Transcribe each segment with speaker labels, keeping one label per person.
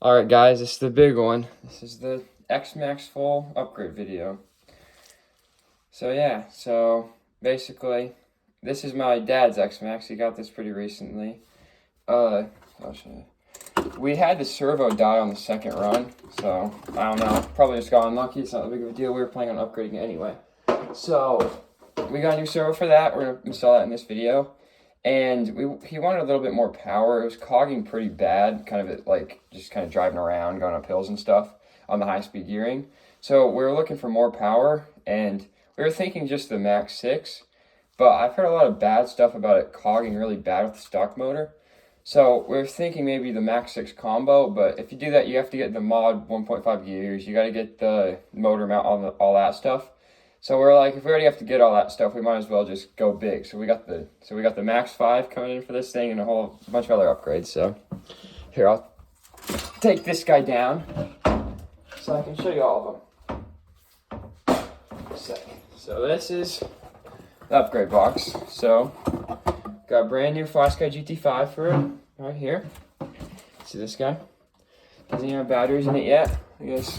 Speaker 1: Alright guys, this is the big one. This is the XMAXX full upgrade video. So basically, this is my dad's XMAXX. He got this pretty recently. I'll show you. We had the servo die on the second run, so I don't know. Probably just got unlucky. It's not that big of a deal. We were planning on upgrading it anyway. So we got a new servo for that. We're gonna install that in this video. And he wanted a little bit more power. It was cogging pretty bad, just kind of driving around, going up hills and stuff on the high-speed gearing. So we were looking for more power, and we were thinking just the XMAXX, but I've heard a lot of bad stuff about it cogging really bad with the stock motor. So we're thinking maybe the XMAXX combo, but if you do that, you have to get the mod 1.5 gears. You got to get the motor mount, all that stuff. So we're like, if we already have to get all that stuff, we might as well just go big. So we got the Max 5 coming in for this thing and a whole bunch of other upgrades. So here, I'll take this guy down so I can show you all of them. So this is the upgrade box. So got a brand new FlySky GT5 for it right here. See this guy? Doesn't even have batteries in it yet. I guess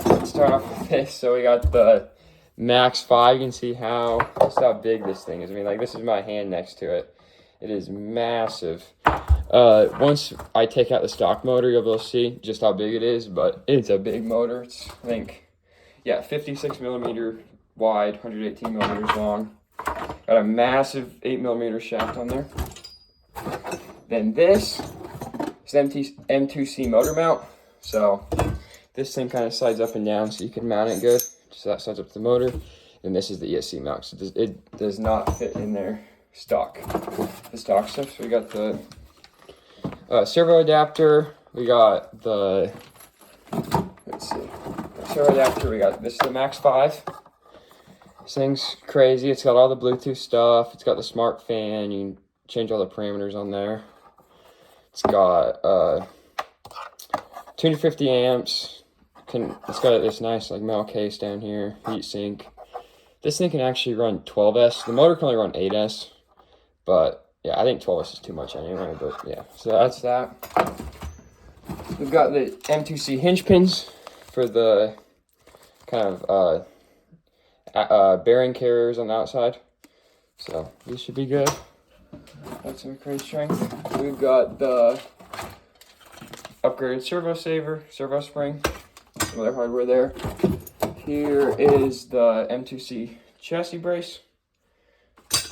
Speaker 1: let's start off with this. So we got the Max 5, you can see just how big this thing is. I mean, like, this is my hand next to it. It is massive. Once I take out the stock motor, you'll be able to see just how big it is, but it's a big motor. It's, I think, 56 millimeter wide, 118 millimeters long. Got a massive 8 millimeter shaft on there. Then this is M2C motor mount. So this thing kind of slides up and down so you can mount it good. So that slides up to the motor, and this is the ESC mount. So it does not fit in their the stock stuff. So we got the servo adapter. We got the servo adapter. We got this is the Max 5. This thing's crazy. It's got all the Bluetooth stuff. It's got the smart fan. You can change all the parameters on there. It's got 250 amps. It's got this nice metal case down here, heat sink. This thing can actually run 12S. The motor can only run 8S, but yeah, I think 12S is too much anyway. But yeah, so that's that. We've got the M2C hinge pins for the kind of bearing carriers on the outside. So these should be good. That's some crazy strength. We've got the upgraded servo spring. Some other hardware there. Here is the M2C chassis brace.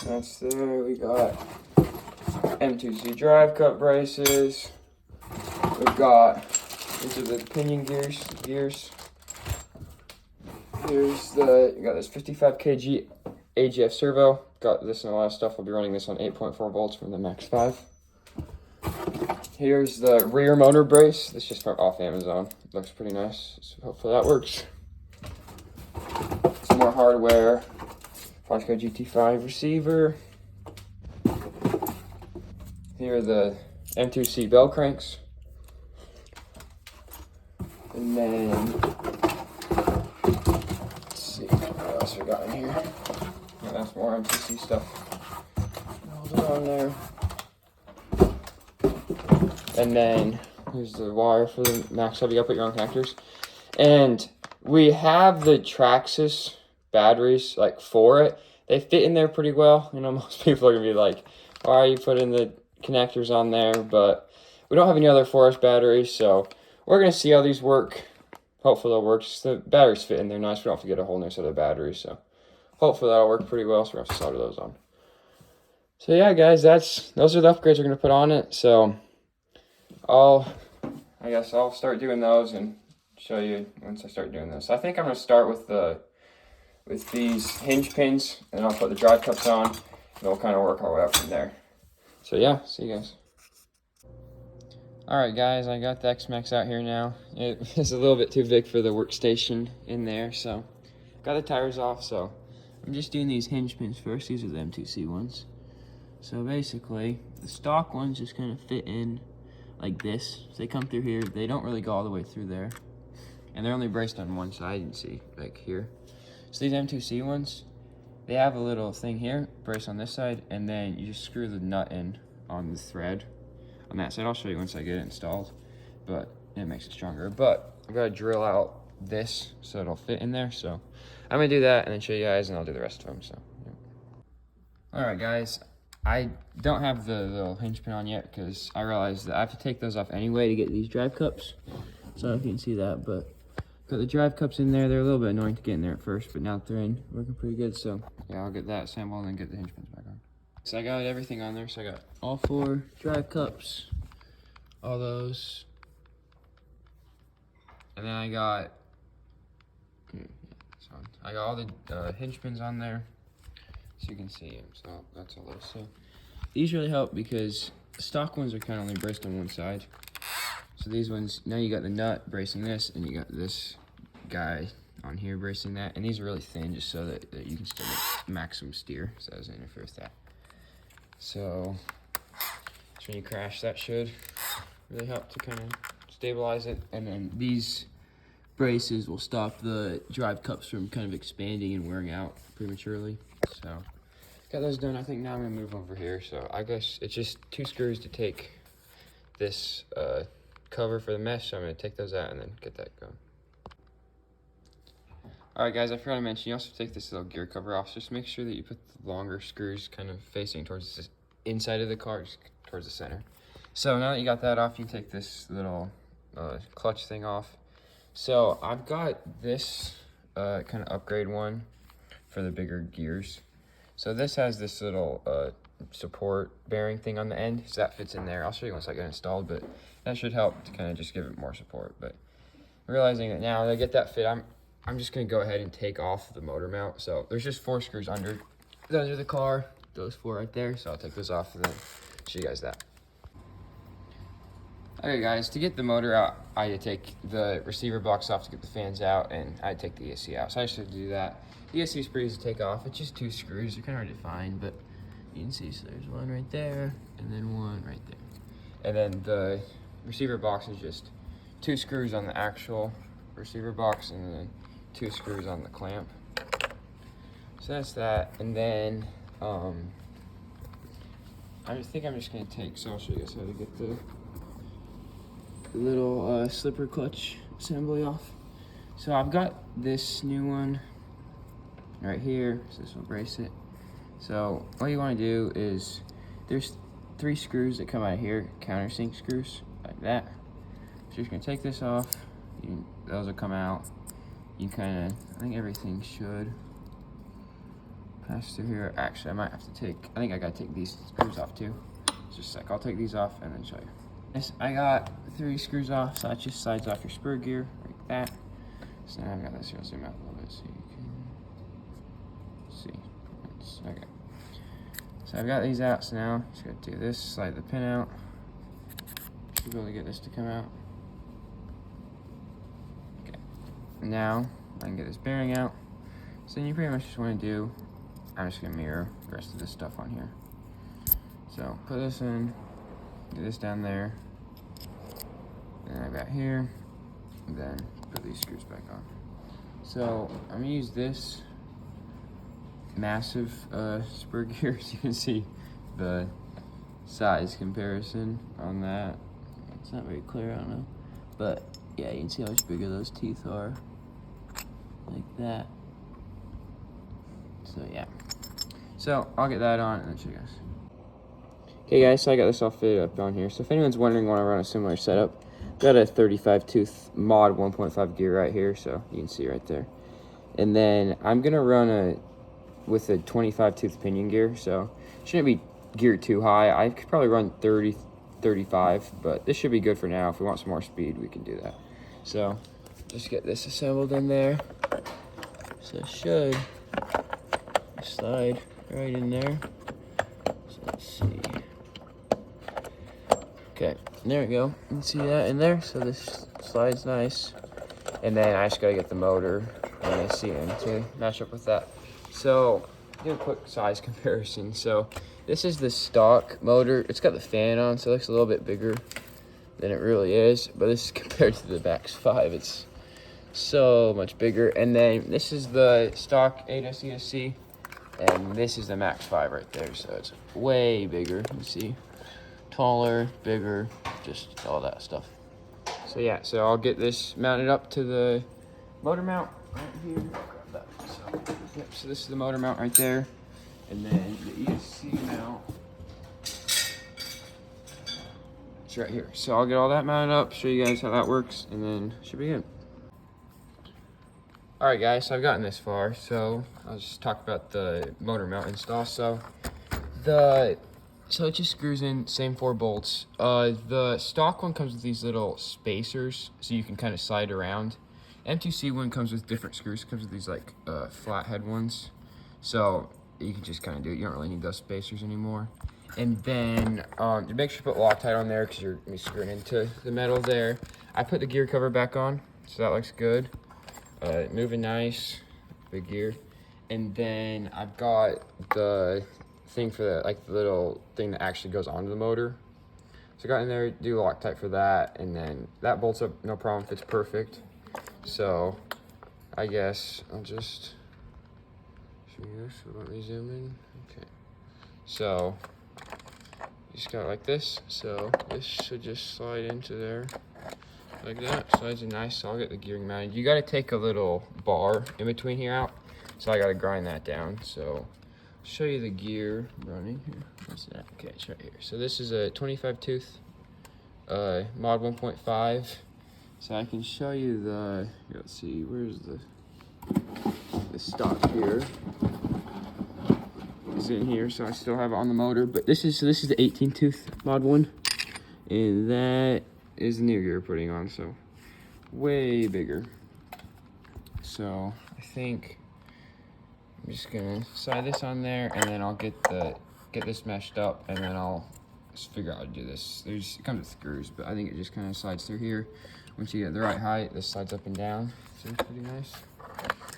Speaker 1: That's there. We got M2C drive cut braces. We've got, these are the pinion gears. Here's you got this 55 kg AGF servo. Got this and a lot of stuff. We'll be running this on 8.4 volts from the Max 5. Here's the rear motor brace. This just off Amazon. Looks pretty nice. So hopefully that works. Some more hardware. FlySky GT5 receiver. Here are the M2C bell cranks. And then, let's see what else we got in here. Yeah, that's more M2C stuff. Hold it on there. And then here's the wire for the Max 5. You gotta put your own connectors. And we have the Traxxas batteries for it. They fit in there pretty well. You know, most people are gonna be like, why are you putting the connectors on there? But we don't have any other forest batteries, so we're gonna see how these work. Hopefully they'll work. Just the batteries fit in there nice. We don't have to get a whole new set of batteries, so hopefully that'll work pretty well. So we're gonna have to solder those on. So yeah, guys, those are the upgrades we're gonna put on it. So I guess I'll start doing those and show you once I start doing this. I think I'm gonna start with these hinge pins, and I'll put the drive cups on, and we'll kind of work our way up from there. So yeah, see you guys. Alright guys, I got the XMAXX out here now. It is a little bit too big for the workstation in there, so got the tires off. So I'm just doing these hinge pins first. These are the M2C ones. So basically, the stock ones just kind of fit in like this. So they come through here. They don't really go all the way through there. And they're only braced on one side, you can see, like here. So these M2C ones, they have a little thing here, brace on this side, and then you just screw the nut in on the thread on that side. I'll show you once I get it installed. But it makes it stronger. But I've got to drill out this so it'll fit in there. So I'm gonna do that and then show you guys, and I'll do the rest of them. So yeah. All right, guys. I don't have the little hinge pin on yet because I realized that I have to take those off anyway to get these drive cups. So I don't know if you can see that, but got the drive cups in there. They're a little bit annoying to get in there at first, but now that they're in, working pretty good. So yeah, I'll get that assembled and then get the hinge pins back on. So I got everything on there. So I got all 4 drive cups, all those, and then I got all the hinge pins on there, so you can see them. So that's all those. So these really help because the stock ones are kind of only braced on one side. So these ones, now you got the nut bracing this, and you got this guy on here bracing that. And these are really thin just so that you can still get maximum steer, so that doesn't interfere with that. So when you crash, that should really help to kind of stabilize it. And then these braces will stop the drive cups from kind of expanding and wearing out prematurely. So got those done. I think now I'm gonna move over here. So I guess it's just 2 screws to take this cover for the mesh. So I'm gonna take those out and then get that going. All right, guys, I forgot to mention, you also take this little gear cover off. Just make sure that you put the longer screws kind of facing towards the inside of the car, towards the center. So now that you got that off, you can take this little clutch thing off. So I've got this kind of upgrade one for the bigger gears. So this has this little support bearing thing on the end, so that fits in there. I'll show you once I get it installed, but that should help to kind of just give it more support. But realizing that now that I get that fit, I'm just gonna go ahead and take off the motor mount. So there's just 4 screws under the car, those 4 right there. So I'll take those off and then show you guys that. Okay, guys, to get the motor out, I had to take the receiver box off to get the fans out, and I had to take the ESC out. So I just had to do that. The ESC is pretty easy to take off. It's just 2 screws. They're kind of hard to find, but you can see. So there's 1 right there, and then 1 right there. And then the receiver box is just 2 screws on the actual receiver box, and then 2 screws on the clamp. So that's that. And then I think I'm just gonna take. So I'll show you guys how to get the little slipper clutch assembly off. So I've got this new one right here, so this will brace it. So what you want to do is, there's 3 screws that come out of here, countersink screws, like that. So you're just going to take this off, those will come out. You kind of, I think everything should pass through here. Actually, I might have to I think I got to take these screws off too. Just a sec, I'll take these off and then show you. Yes, I got 3 screws off, so that just slides off your spur gear like that. So now I've got this here. I'll zoom out a little bit so you can see. Okay. So I've got these out, so now just gotta do this, slide the pin out. Should be able to get this to come out. Okay. Now I can get this bearing out. So then you pretty much just want to do, I'm just gonna mirror the rest of this stuff on here. So put this in. Get this down there, and then I got here, and then put these screws back on. So I'm gonna use this massive spur gear, so you can see the size comparison on that. It's not very clear, I don't know, but yeah, you can see how much bigger those teeth are, like that. So yeah, so I'll get that on and then show you guys. Okay guys, so I got this all fitted up on here. So if anyone's wondering why I run a similar setup, got a 35 tooth mod 1.5 gear right here, so you can see right there. And then I'm gonna run with a 25 tooth pinion gear, so shouldn't be geared too high. I could probably run 30, 35, but this should be good for now. If we want some more speed, we can do that. So just get this assembled in there. So it should slide right in there. So let's see. Okay, there we go. You can see that in there. So this slides nice. And then I just gotta get the motor and AC in to match up with that. So, do a quick size comparison. So, this is the stock motor. It's got the fan on, so it looks a little bit bigger than it really is. But this is compared to the XMAXX 5, it's so much bigger. And then this is the stock 8S ESC, and this is the XMAXX 5 right there. So it's way bigger. You see, taller, bigger, just all that stuff. So yeah, so I'll get this mounted up to the motor mount right here. Grab that. So, yep, so this is the motor mount right there. And then the ESC mount, it's right here. So I'll get all that mounted up, show you guys how that works, and then should be good. All right guys, so I've gotten this far. So I'll just talk about the motor mount install. So it just screws in, same 4 bolts. The stock one comes with these little spacers, so you can kind of slide around. M2C one comes with different screws. It comes with these like flathead ones, so you can just kind of do it. You don't really need those spacers anymore. And then make sure you put Loctite on there because you're gonna be screwing into the metal there. I put the gear cover back on, so that looks good. Moving nice, big gear. And then I've got the thing for the like the little thing that actually goes onto the motor. So I got in there, do Loctite for that, and then that bolts up no problem, fits perfect. So I guess I'll just show you this. So let me zoom in. Okay. So you just got it like this. So this should just slide into there like that. Slides in nice. So I'll get the gearing mounted. You got to take a little bar in between here out. So I got to grind that down. So I'll show you the gear running here. What's that? Okay, it's right here. So this is a 25 tooth mod 1.5. So I can show you the, let's see, where's the stock here. It's in here, so I still have it on the motor. But this is the 18 tooth mod 1. And that is the new gear we're putting on, so way bigger. So I think I'm just gonna slide this on there, and then I'll get this meshed up, and then I'll just figure out how to do this. It comes with screws, but I think it just kind of slides through here. Once you get the right height, this slides up and down. So it's pretty nice.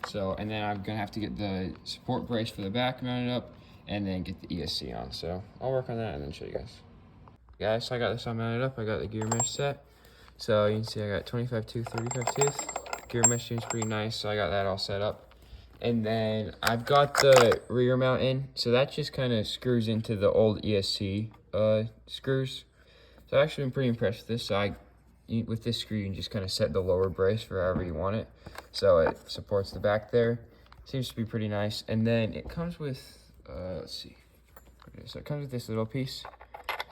Speaker 1: So, and then I'm gonna have to get the support brace for the back mounted up, and then get the ESC on. So I'll work on that and then show you guys. Guys, so I got this all mounted up. I got the gear mesh set. So you can see I got 25 tooth, 35 tooth. Gear mesh seems pretty nice, so I got that all set up. And then I've got the rear mount in, so that just kind of screws into the old ESC screws. So I've actually been pretty impressed with this. So with this screw, you can just kind of set the lower brace for however you want it. So it supports the back there. Seems to be pretty nice. And then it comes with, let's see. Okay, so it comes with this little piece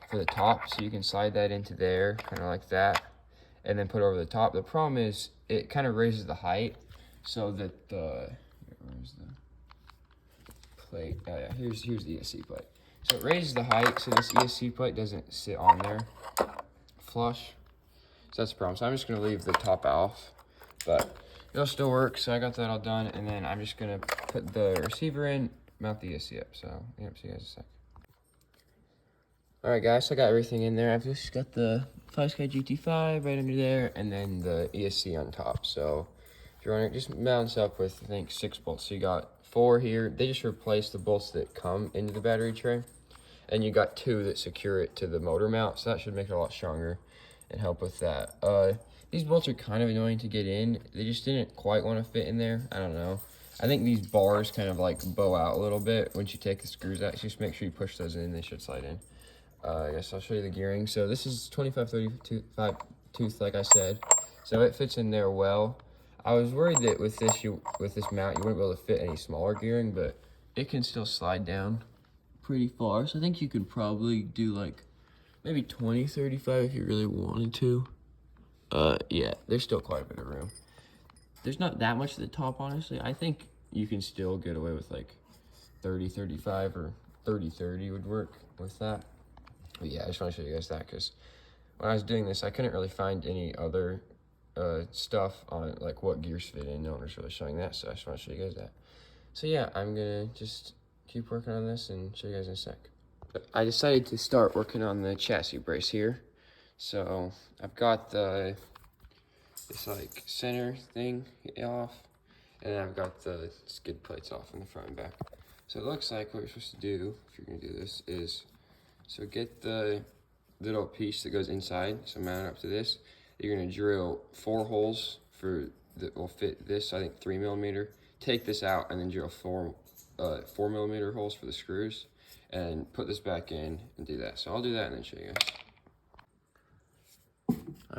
Speaker 1: for the top, so you can slide that into there, kind of like that, and then put it over the top. The problem is it kind of raises the height so that where's the plate? Oh yeah, here's the ESC plate. So it raises the height so this ESC plate doesn't sit on there flush. So that's the problem. So I'm just gonna leave the top off, but it'll still work. So I got that all done, and then I'm just gonna put the receiver in, mount the ESC up. So yep, see you guys in a sec. All right, guys, so I got everything in there. I've just got the FlySky GT5 right under there, and then the ESC on top. So if you want to just mount up with, I think, 6 bolts. So you got 4 here. They just replaced the bolts that come into the battery tray, and you got 2 that secure it to the motor mount. So that should make it a lot stronger and help with that. These bolts are kind of annoying to get in. They just didn't quite want to fit in there. I don't know. I think these bars kind of like bow out a little bit once you take the screws out. So just make sure you push those in. They should slide in. I guess I'll show you the gearing. So this is 25 35 tooth, like I said. So it fits in there well. I was worried that with this mount, you wouldn't be able to fit any smaller gearing, but it can still slide down pretty far. So I think you could probably do like maybe 20, 35 if you really wanted to. Yeah, there's still quite a bit of room. There's not that much at the top, honestly. I think you can still get away with like 30, 35 or 30, 30 would work with that. But yeah, I just want to show you guys that because when I was doing this, I couldn't really find any other stuff on like what gears fit in. No one was really showing that, so I just want to show you guys that. So yeah, I'm gonna just keep working on this and show you guys in a sec. I decided to start working on the chassis brace here. So I've got this like center thing off, and then I've got the skid plates off in the front and back. So it looks like what you're supposed to do if you're gonna do this is, so get the little piece that goes inside, so mount it up to this. You're gonna drill 4 holes that will fit this, I think 3mm. Take this out and then drill 4mm holes for the screws, and put this back in and do that. So I'll do that and then show you guys.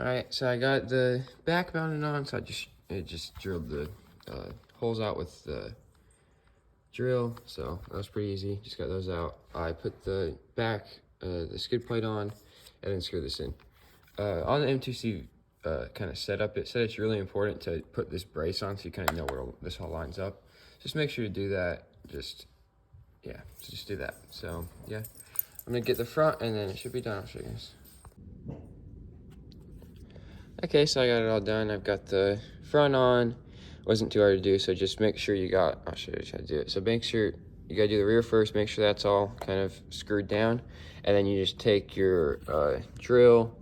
Speaker 1: Alright, so I got the back mounted on, so I just drilled the holes out with the drill, so that was pretty easy. Just got those out. I put the back, the skid plate on, and then screw this in. On the M2C kind of setup, it said it's really important to put this brace on so you kind of know where this all lines up. Just make sure to do that. Just do that. So yeah, I'm gonna get the front and then it should be done. I'll show you guys. Okay, so I got it all done. I've got the front on. Wasn't too hard to do, so just make sure you got, I'll show you how to do it. So make sure you gotta do the rear first, make sure that's all kind of screwed down. And then you just take your drill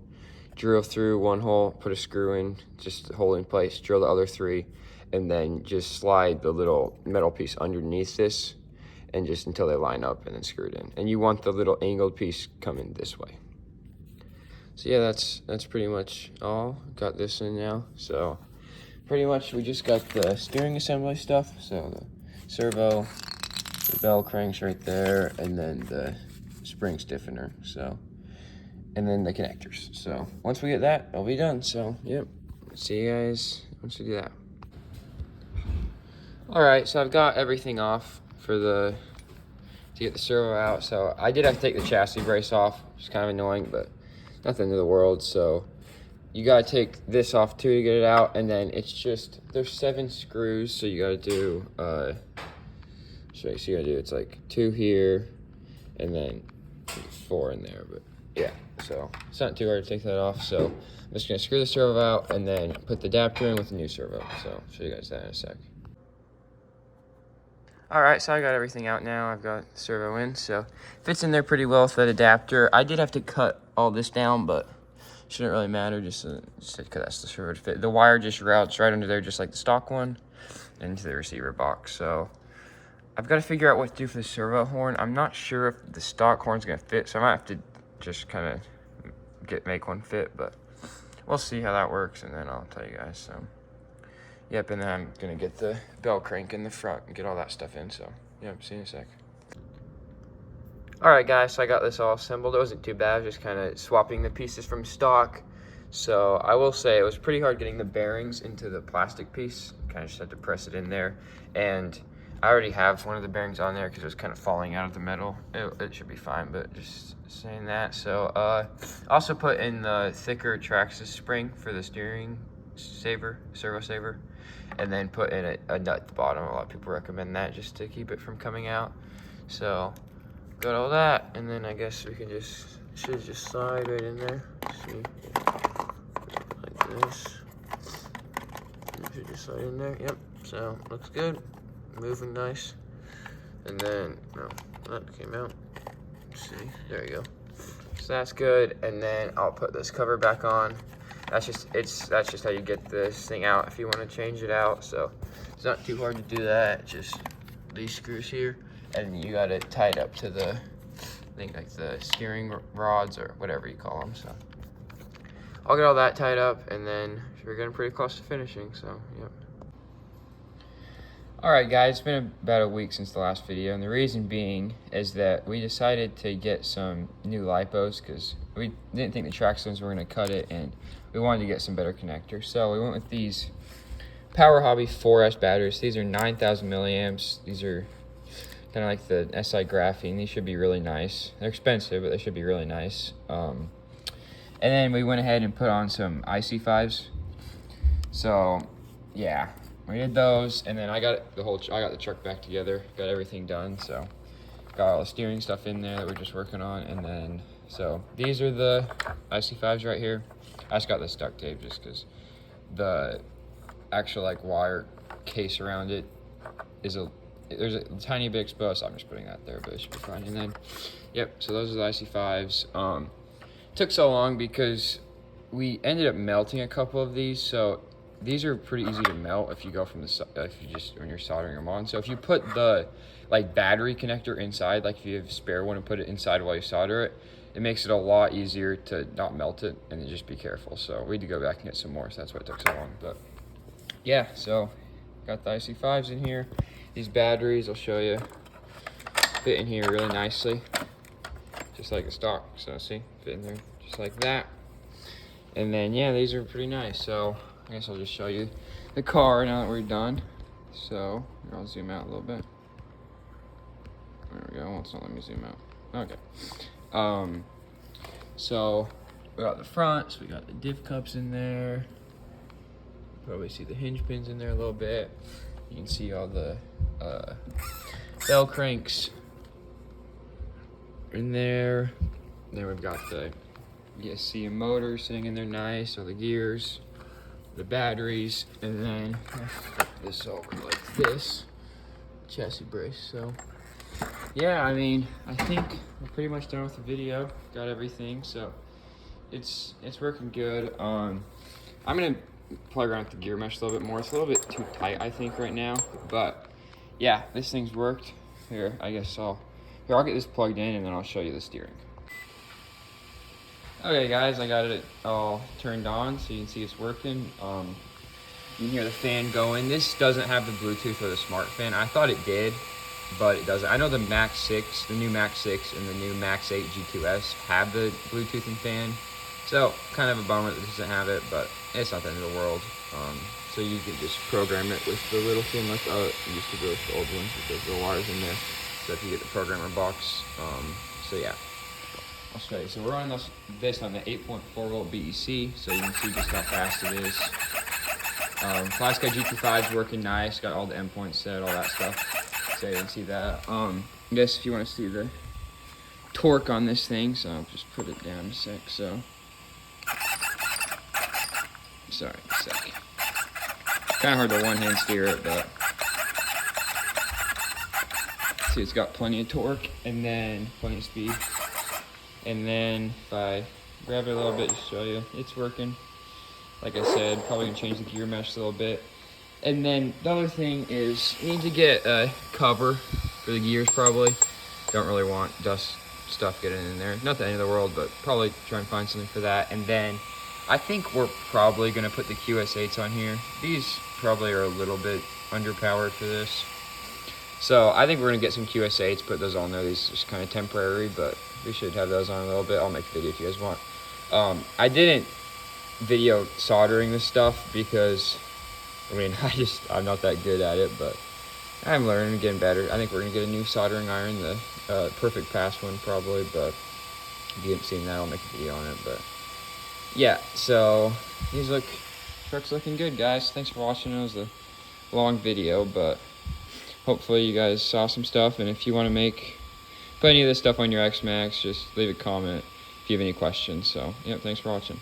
Speaker 1: through one hole, put a screw in, just hold in place, drill the other 3, and then just slide the little metal piece underneath this and just until they line up and then screw it in. And you want the little angled piece coming this way. So yeah, that's pretty much all. Got this in now. So pretty much we just got the steering assembly stuff. So the servo, the bell cranks right there, and then the spring stiffener. So, and then the connectors. So once we get that, I'll be done. So yep, see you guys once we do that. All right, so I've got everything off to get the servo out. So I did have to take the chassis brace off, which is kind of annoying, but nothing to the world. So you gotta take this off too to get it out, and then it's just, there's 7 screws, so you gotta do so you gotta do, it's like 2 here and then 4 in there. But yeah, so it's not too hard to take that off. So I'm just gonna screw the servo out and then put the adapter in with the new servo. So I'll show you guys that in a sec. All right, so I got everything out now. I've got the servo in, so fits in there pretty well with that adapter. I did have to cut all this down, but shouldn't really matter, just because that's the servo to fit. The wire just routes right under there, just like the stock one, into the receiver box. So I've got to figure out what to do for the servo horn. I'm not sure if the stock horn's gonna fit, so I might have to just kind of make one fit, but we'll see how that works, and then I'll tell you guys. So yep, and then I'm gonna get the bell crank in the front and get all that stuff in. So yep, see you in a sec. All right, guys, so I got this all assembled. It wasn't too bad. I was just kind of swapping the pieces from stock. So I will say it was pretty hard getting the bearings into the plastic piece. Kind of just had to press it in there. And I already have one of the bearings on there because it was kind of falling out of the metal. It should be fine, but just saying that. So also put in the thicker Traxxas spring for the steering servo saver. And then put in a nut at the bottom. A lot of people recommend that just to keep it from coming out. So got all that, and then I guess we can should just slide right in there. See, like this. It should just slide in there. Yep. So looks good, moving nice. And then no, that came out. Let's see, there you go. So that's good, and then I'll put this cover back on. That's just how you get this thing out if you want to change it out. So it's not too hard to do that. Just these screws here, and you got it tied up to the, I think like the steering rods or whatever you call them. So I'll get all that tied up, and then we're getting pretty close to finishing. So yep. All right, guys, it's been about a week since the last video, and the reason being is that we decided to get some new lipos because we didn't think the Traxxas were going to cut it, and we wanted to get some better connectors. So we went with these Power Hobby 4S batteries. These are 9,000 milliamps. These are kind of like the SI graphene. These should be really nice. They're expensive, but they should be really nice. And then we went ahead and put on some IC5s. So yeah, we did those, and then I got the truck back together, got everything done. So got all the steering stuff in there that we're just working on, and then so these are the IC5s right here. I just got this duct tape just because the actual like wire case around it is there's a tiny bit exposed, so I'm just putting that there, but it should be fine. And then yep, so those are the IC5s. Took so long because we ended up melting a couple of these, so these are pretty easy to melt if you go from when you're soldering them on. So if you put the like battery connector inside, like if you have a spare one and put it inside while you solder it, it makes it a lot easier to not melt it, and then just be careful. So we had to go back and get some more, so that's why it took so long. But yeah, so got the IC5s in here. These batteries, I'll show you, fit in here really nicely, just like a stock. So see, fit in there just like that. And then, yeah, these are pretty nice. So I guess I'll just show you the car now that we're done. So I'll zoom out a little bit. There we go. It's not letting me zoom out. Okay. So we got the front. So we got the diff cups in there. Probably see the hinge pins in there a little bit. You can see all the bell cranks in there. Then we've got the ESC motor sitting in there nice, all the gears, the batteries, and then this all like this chassis brace. So yeah, I mean, I think we're pretty much done with the video. Got everything, so it's working good. I'm gonna play around with the gear mesh a little bit more. It's a little bit too tight, I think, right now, but yeah, this thing's worked. Here, I guess I'll get this plugged in and then I'll show you the steering. Okay guys, I got it all turned on so you can see it's working. You can hear the fan going. This doesn't have the Bluetooth or the smart fan. I thought it did, but it doesn't. I know the Max 6, the new Max 6 and the new Max 8 G2S have the Bluetooth and fan. So kind of a bummer that this doesn't have it, but it's not the end of the world. So you can just program it with the little thing like it used to go with the old ones with those little wires in there. So if you get the programmer box, so yeah, I'll show you. So we're on this on the 8.4 volt BEC, so you can see just how fast it is. FlySky GT5 is working nice, got all the endpoints set, all that stuff. So you can see that. I guess if you want to see the torque on this thing, so I'll just put it down a sec. So, sorry, a sec. Kind of hard to one-hand steer it, but see, it's got plenty of torque and then plenty of speed. And then if I grab it a little bit to show you, it's working. Like I said, probably gonna change the gear mesh a little bit. And then the other thing is you need to get a cover for the gears probably. Don't really want dust stuff getting in there. Not the end of the world, but probably try and find something for that. And then I think we're probably gonna put the QS8s on here. These probably are a little bit underpowered for this. So I think we're gonna get some QS8s, put those on there. These are just kind of temporary, but we should have those on a little bit. I'll make a video if you guys want. I didn't video soldering this stuff because, I mean, I'm not that good at it, but I'm learning and getting better. I think we're gonna get a new soldering iron, the Perfect Pass one probably, but if you haven't seen that, I'll make a video on it. But yeah, so truck's looking good, guys. Thanks for watching. It was a long video, but hopefully you guys saw some stuff. And if you want to put any of this stuff on your XMAXX, just leave a comment if you have any questions. So yeah, thanks for watching.